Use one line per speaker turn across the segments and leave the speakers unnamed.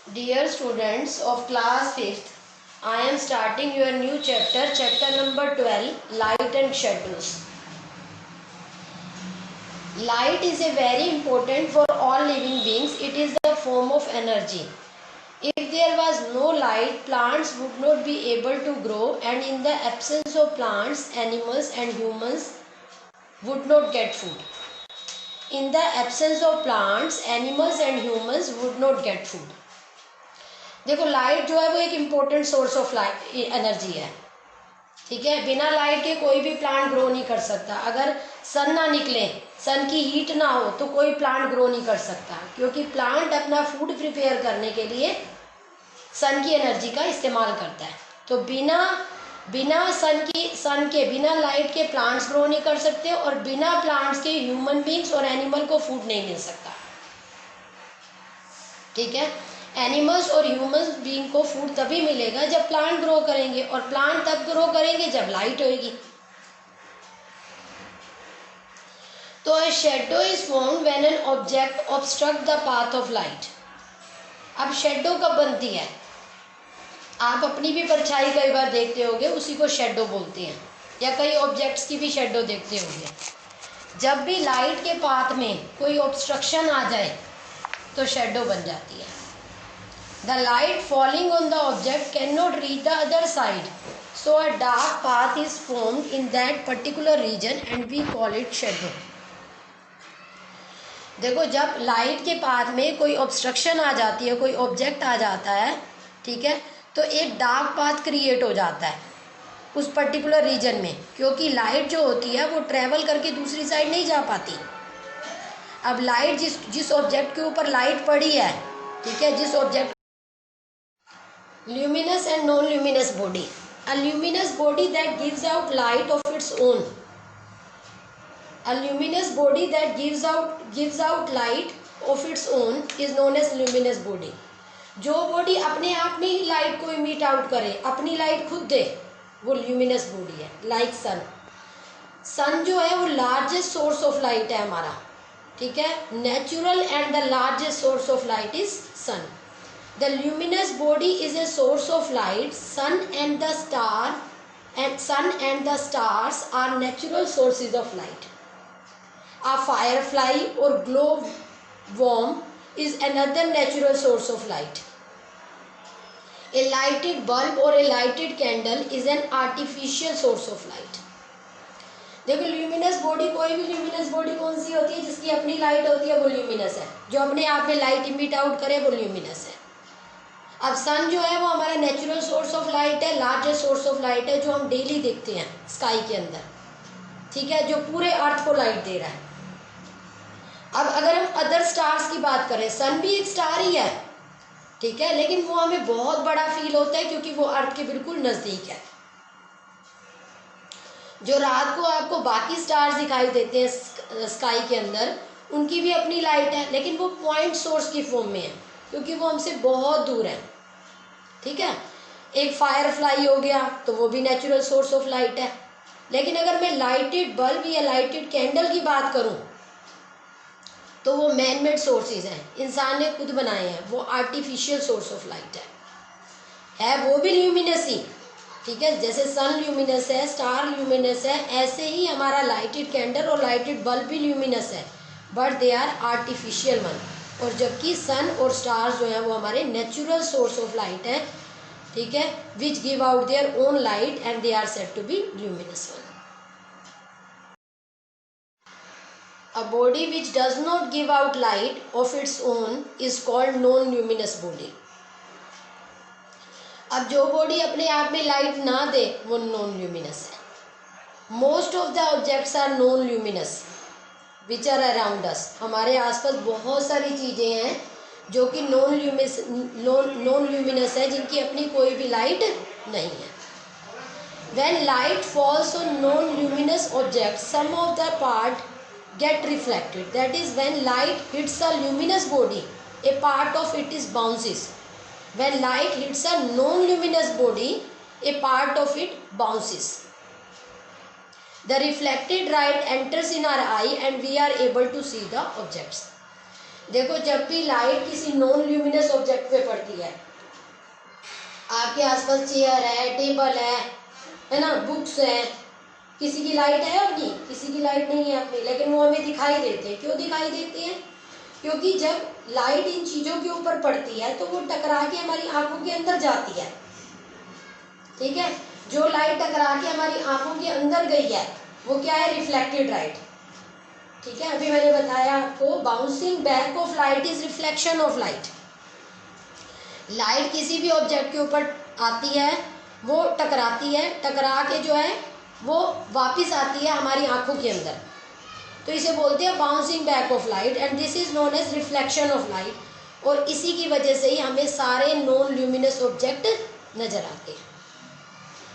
Dear students of class 5th, I am starting your new chapter number 12, Light and Shadows. Light is a very important for all living beings. It is the form of energy. If there was no light, plants would not be able to grow, and in the absence of plants, animals and humans would not get food. In the absence of plants, animals and humans would not get food. देखो light जो है वो एक important source of light energy है, ठीक है। बिना light के कोई भी प्लांट ग्रो नहीं कर सकता। अगर सन ना निकले, सन की हीट ना हो तो कोई प्लांट ग्रो नहीं कर सकता, क्योंकि प्लांट अपना फूड प्रिपेयर करने के लिए सन की एनर्जी का इस्तेमाल करता है। तो बिना बिना लाइट के प्लांट्स ग्रो नहीं कर सकते, और बिना प्लांट्स के ह्यूमन बींग्स और एनिमल को फूड नहीं मिल सकता, ठीक है। एनिमल्स और ह्यूमंस बीइंग को फूड तभी मिलेगा जब प्लांट ग्रो करेंगे, और प्लांट तब ग्रो करेंगे जब लाइट होगी। तो a shadow is formed when an object obstruct the path of light। अब शेडो कब बनती है? आप अपनी भी परछाई कई बार देखते होंगे, उसी को शेडो बोलते हैं, या कई ऑब्जेक्ट्स की भी शेडो देखते होंगे। जब भी लाइट के पाथ में कोई ऑब्स्ट्रक्शन आ जाए तो शेडो बन जाती है। The light falling on the object cannot reach the other side, so a dark path is formed in that particular region and we call it shadow। देखो, जब लाइट के पाथ में कोई ऑब्स्ट्रक्शन आ जाती है, कोई ऑब्जेक्ट आ जाता है, ठीक है, तो एक डार्क पाथ क्रिएट हो जाता है उस पर्टिकुलर रीजन में, क्योंकि लाइट जो होती है वो ट्रेवल करके दूसरी साइड नहीं जा पाती। अब लाइट जिस ऑब्जेक्ट के ऊपर लाइट पड़ी है, ठीक है, जिस object luminous and non-luminous body, a luminous body that gives out light of its own, a luminous body that gives out light of its own is known as luminous body। जो body अपने आप में ही light को emit out करे, अपनी light खुद दे, वो luminous body है। लाइक सन जो है वो लार्जेस्ट सोर्स ऑफ लाइट है हमारा, ठीक है। Natural and the largest source of light is sun. The luminous body is a source of light. Sun and the stars are natural sources of light. A firefly or glowworm is another natural source of light. A lighted bulb or a lighted candle is an artificial source of light। देखो, luminous body, कोई भी luminous body कौन सी होती है? जिसकी अपनी light होती है वो ल्यूमिनस है। जो अपने आप में लाइट इमिट आउट करे वो ल्यूमिनस है। अब सन जो है वो हमारा नेचुरल सोर्स ऑफ लाइट है, लार्जेस्ट सोर्स ऑफ लाइट है, जो हम डेली देखते हैं स्काई के अंदर, ठीक है, जो पूरे अर्थ को लाइट दे रहा है। अब अगर हम अदर स्टार्स की बात करें, सन भी एक स्टार ही है, ठीक है, लेकिन वो हमें बहुत बड़ा फील होता है क्योंकि वो अर्थ के बिल्कुल नज़दीक है। जो रात को आपको बाकी स्टार्स दिखाई देते हैं स्काई के अंदर, उनकी भी अपनी लाइट है, लेकिन वो पॉइंट सोर्स की फॉर्म में है, क्योंकि वो हमसे बहुत दूर है, ठीक है। एक फायरफ्लाई हो गया तो वो भी नेचुरल सोर्स ऑफ लाइट है। लेकिन अगर मैं लाइटेड बल्ब या लाइटेड कैंडल की बात करूं तो वो मैन मेड सोर्सेज हैं, इंसान ने खुद बनाए हैं, वो आर्टिफिशियल सोर्स ऑफ लाइट है वो भी ल्यूमिनस ही, ठीक है। जैसे सन ल्यूमिनस है, स्टार ल्यूमिनस है, ऐसे ही हमारा लाइटेड कैंडल और लाइटेड बल्ब भी ल्यूमिनस है, but they are artificial one. और जबकि सन और स्टार्स जो हैं वो हमारे नेचुरल सोर्स ऑफ लाइट है, ठीक है, which give out their own light and they are said to be luminous one. A body which does not give out light of its own is called non luminous body. अब जो body अपने आप में light ना दे वो non luminous है। Most of the objects are non luminous which are around us. हमारे आसपास बहुत सारी चीज़ें हैं जो कि नॉन ल्यूमिनस है, जिनकी अपनी कोई भी लाइट नहीं है। When light falls on non luminous object, some of the part get reflected, that is when light hits a luminous body, a part of it is bounces. When light hits a non luminous body, a part of it bounces. The reflected light enters in our eye and we are able to see the objects। देखो, जब भी light किसी non luminous object object पे पड़ती है। आपके आसपास chair है, टेबल है ना, बुक्स है। किसी की लाइट है अपनी, किसी की लाइट नहीं है अपनी, लेकिन वो हमें दिखाई देते हैं। क्यों दिखाई देते हैं? क्योंकि जब लाइट इन चीज़ों के ऊपर पड़ती है तो वो टकरा के हमारी आंखों के अंदर जाती है। ठीक है, जो लाइट टकरा के हमारी आंखों के अंदर गई है वो क्या है? Reflected light. ठीक है, अभी मैंने बताया आपको, bouncing back of light is reflection of light. Light किसी भी ऑब्जेक्ट के ऊपर आती है, वो टकराती है, टकरा के जो है वो वापस आती है हमारी आंखों के अंदर, तो इसे बोलते हैं bouncing back of light and this is known as reflection of light. और इसी की वजह से ही हमें सारे नॉन ल्यूमिनस ऑब्जेक्ट नजर आते हैं।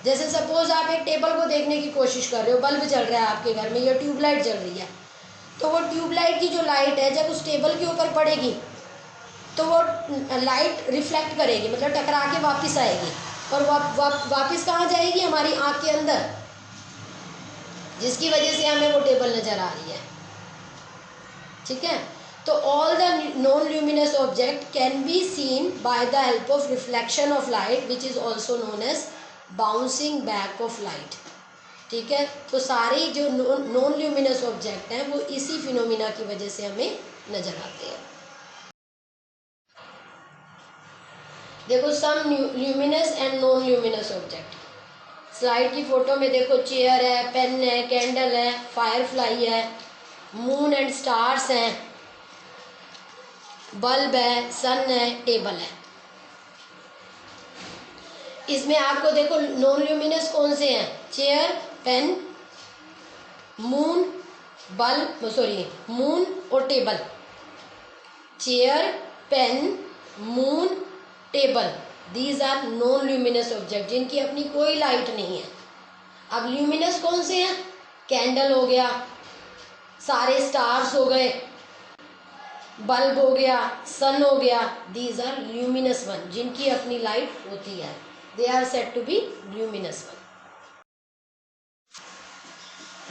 जैसे सपोज आप एक टेबल को देखने की कोशिश कर रहे हो, बल्ब जल रहा है आपके घर में या ट्यूबलाइट जल रही है, तो वो ट्यूबलाइट की जो लाइट है जब उस टेबल के ऊपर पड़ेगी तो वो लाइट रिफ्लेक्ट करेगी, मतलब टकरा के वापस आएगी और वापस कहाँ जाएगी? हमारी आँख के अंदर, जिसकी वजह से हमें वो टेबल नज़र आ रही है। ठीक है, तो all the non luminous object can be seen by the help of reflection of light which is also known as bouncing back of light. ठीक है, तो सारे जो नॉन ल्यूमिनस ऑब्जेक्ट हैं वो इसी फिनोमिना की वजह से हमें नज़र आते हैं। देखो some luminous and non luminous object. Slide की फोटो में देखो, चेयर है, पेन है, कैंडल है, फायरफ्लाई है, मून एंड स्टार्स हैं, बल्ब है, सन है, टेबल है। इसमें आपको देखो नॉन ल्यूमिनस कौन से हैं? Chair, pen, moon, bulb, sorry moon और table. Chair, pen, moon, table, these are non luminous object जिनकी अपनी कोई लाइट नहीं है। अब ल्यूमिनस कौन से हैं? कैंडल हो गया, सारे स्टार्स हो गए, बल्ब हो गया, सन हो गया, दीज आर ल्यूमिनस वन जिनकी अपनी लाइट होती है। They are said to be luminous one.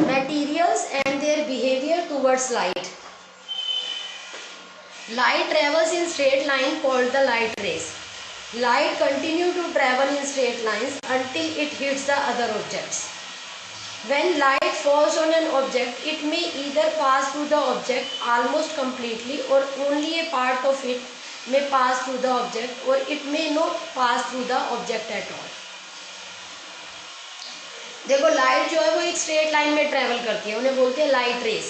Materials and their behavior towards light. Light travels in straight line called the light rays. Light continue to travel in straight lines until it hits the other objects. When light falls on an object, it may either pass through the object almost completely or only a part of it may pass through the object or it may not pass through the object at all. देखो light जो है वो एक straight line में travel करती है, उन्हें बोलते हैं लाइट रेस।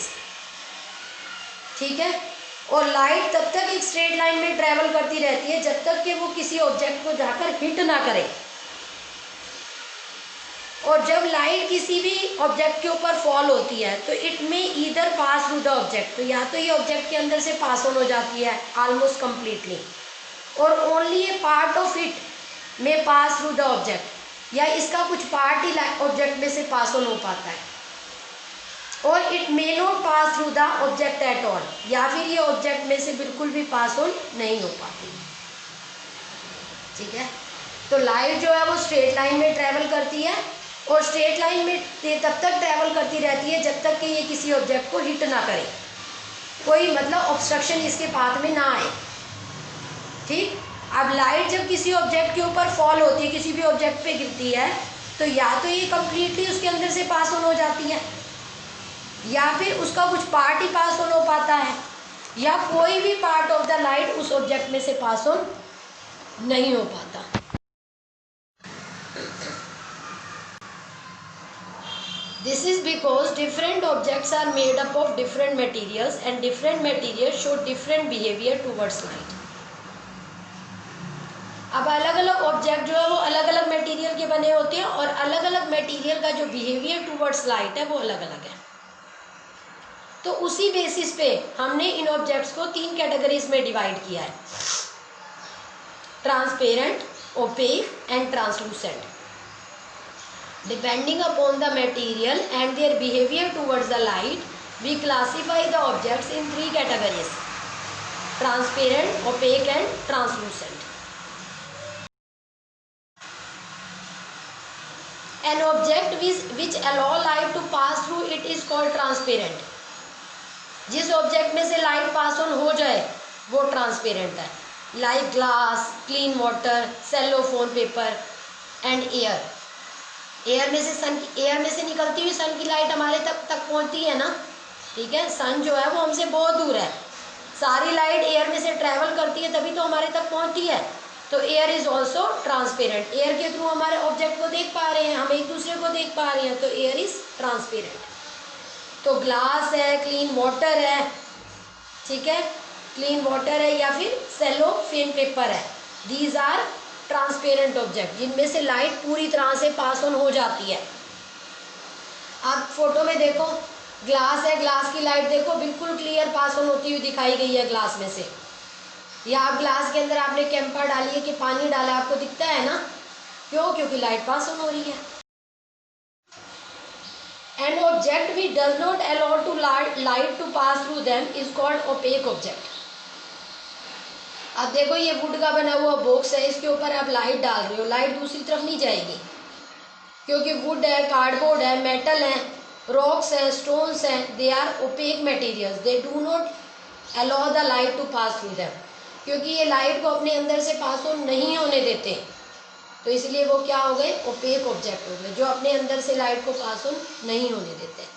ठीक है, और लाइट तब तक एक स्ट्रेट लाइन में ट्रेवल करती रहती है जब तक कि वो किसी ऑब्जेक्ट को जाकर हिट ना करे। और जब लाइट किसी भी ऑब्जेक्ट के ऊपर फॉल होती है तो इट में either pass through the object, तो या तो ये ऑब्जेक्ट के अंदर से पास ऑन हो जाती है ऑलमोस्ट कंप्लीटली, और only A part of it में पास थ्रू द ऑब्जेक्ट, या इसका कुछ पार्ट ही ऑब्जेक्ट में से पास ऑन हो पाता है, और it may not pass through the object at all, या फिर ये ऑब्जेक्ट में से बिल्कुल भी पास ऑन नहीं हो पाती। ठीक है, तो लाइट जो है वो स्ट्रेट लाइन में ट्रेवल करती है और स्ट्रेट लाइन में तब तक ट्रेवल करती रहती है जब तक कि ये किसी ऑब्जेक्ट को हिट ना करे, कोई मतलब ऑब्स्ट्रक्शन इसके पाथ में ना आए। ठीक, अब लाइट जब किसी ऑब्जेक्ट के ऊपर फॉल होती है, किसी भी ऑब्जेक्ट पे गिरती है, तो या तो ये कंप्लीटली उसके अंदर से पास ऑन हो जाती है, या फिर उसका कुछ पार्ट ही पास ऑन हो पाता है, या कोई भी पार्ट ऑफ द लाइट उस ऑब्जेक्ट में से पास ऑन नहीं हो पाता। This is because different objects are made up of different materials and different materials show different behavior towards light. अब अलग अलग ऑब्जेक्ट जो है वो अलग अलग मटेरियल के बने होते हैं और अलग अलग मटेरियल का जो बिहेवियर टूवर्ड्स लाइट है वो अलग अलग है। तो उसी बेसिस पे हमने इन ऑब्जेक्ट्स को 3 कैटेगरीज में डिवाइड किया है, transparent, opaque and translucent. Depending upon the material and their behavior towards the light, we classify the objects in 3 categories: transparent, opaque and translucent. An object which allow light to pass through it is called transparent. जिस object में से light pass on हो जाए वो transparent है। like glass, clean water, cellophane paper and air. Air में से निकलती हुई सन की लाइट हमारे तक पहुंचती है ना, ठीक है। सन जो है वो हमसे बहुत दूर है, सारी लाइट एयर में से ट्रैवल करती है तभी तो हमारे तक पहुंचती है। तो air is also transparent, air के थ्रू हमारे ऑब्जेक्ट को देख पा रहे हैं, हम एक दूसरे को देख पा रहे हैं, तो एयर इज ट्रांसपेरेंट। तो ग्लास है, क्लीन वाटर है, ठीक है, क्लीन वाटर है या फिर सेलोफेन पेपर है, दीज आर ट्रांसपेरेंट ऑब्जेक्ट जिनमें से लाइट पूरी तरह से पास ऑन हो जाती है। आप फोटो में देखो, ग्लास है, ग्लास की लाइट देखो बिल्कुल क्लियर पास ऑन होती हुई दिखाई गई है ग्लास में से। या आप ग्लास के अंदर आपने कैंपर डाली है कि पानी डाला, आपको दिखता है ना, क्यों? क्योंकि लाइट पास ऑन हो रही है। An object which does not allow to light to pass through them is called opaque object. अब देखो ये वुड का बना हुआ बॉक्स है, इसके ऊपर आप लाइट डाल रहे हो, लाइट दूसरी तरफ नहीं जाएगी क्योंकि वुड है, कार्डबोर्ड है, मेटल है, रॉक्स है, स्टोन्स हैं, they are opaque materials, they do not allow the light to pass through them, क्योंकि ये लाइट को अपने अंदर से पास ऑन नहीं होने देते, तो इसलिए वो क्या हो गए? ओपेक ऑब्जेक्ट हो गए, जो अपने अंदर से लाइट को पास ऑन नहीं होने देते।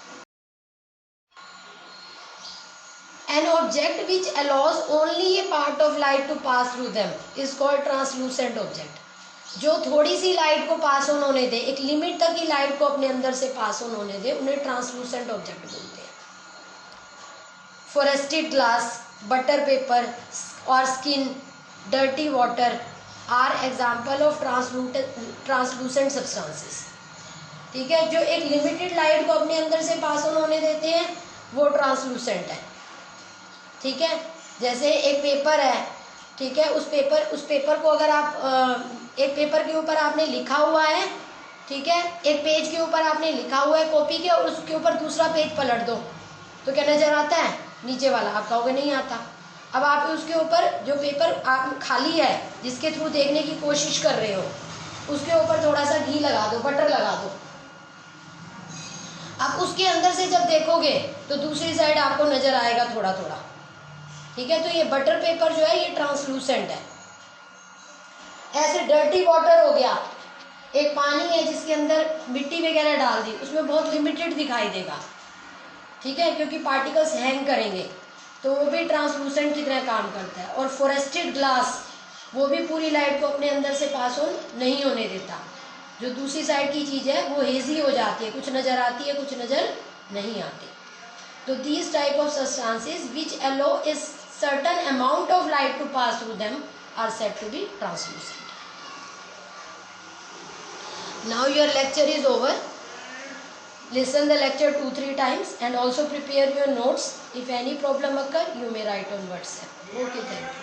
An object which allows only a part of light to pass through them is called translucent object. जो थोड़ी सी लाइट को पास ऑन होने दे, एक लिमिट तक ही लाइट को अपने अंदर से पास ऑन होने दे, उन्हें ट्रांसलूसेंट ऑब्जेक्ट बोलते हैं। फोरेस्टेड ग्लास, बटर पेपर और skin, dirty water are example of translucent substances, ठीक है। जो एक लिमिटेड लाइट को अपने अंदर से पास ऑन होने देते हैं वो ट्रांसलूसेंट है, ठीक है। जैसे एक पेपर है, ठीक है, उस पेपर को अगर आप एक पेपर के ऊपर आपने लिखा हुआ है, ठीक है, एक पेज के ऊपर आपने लिखा हुआ है कॉपी के, और उसके ऊपर दूसरा पेज पलट दो तो क्या नजर आता है? नीचे वाला। आप कहोगे नहीं आता। अब आप उसके ऊपर जो पेपर आप खाली है जिसके थ्रू देखने की कोशिश कर रहे हो, उसके ऊपर थोड़ा सा घी लगा दो, बटर लगा दो, आप उसके अंदर से जब देखोगे तो दूसरी साइड आपको नजर आएगा थोड़ा थोड़ा, ठीक है। तो ये बटर पेपर जो है ये ट्रांसलूसेंट है। ऐसे डर्टी वाटर हो गया, एक पानी है जिसके अंदर मिट्टी वगैरह डाल दी, उसमें बहुत लिमिटेड दिखाई देगा, ठीक है, क्योंकि पार्टिकल्स हैंग करेंगे, तो वो भी ट्रांसलूसेंट की तरह काम करता है। और फोरेस्टेड ग्लास, वो भी पूरी लाइट को अपने अंदर से पास ऑन नहीं होने देता, जो दूसरी साइड की चीज़ है वो हेजी हो जाती है, कुछ नज़र आती है, कुछ नज़र नहीं आती। तो these type of substances which allow a certain amount of light to pass through them are said to be translucent. Now your lecture is over. Listen the lecture 2-3 times and also prepare your notes. If any problem occur, you may write on WhatsApp. Okay, thank you.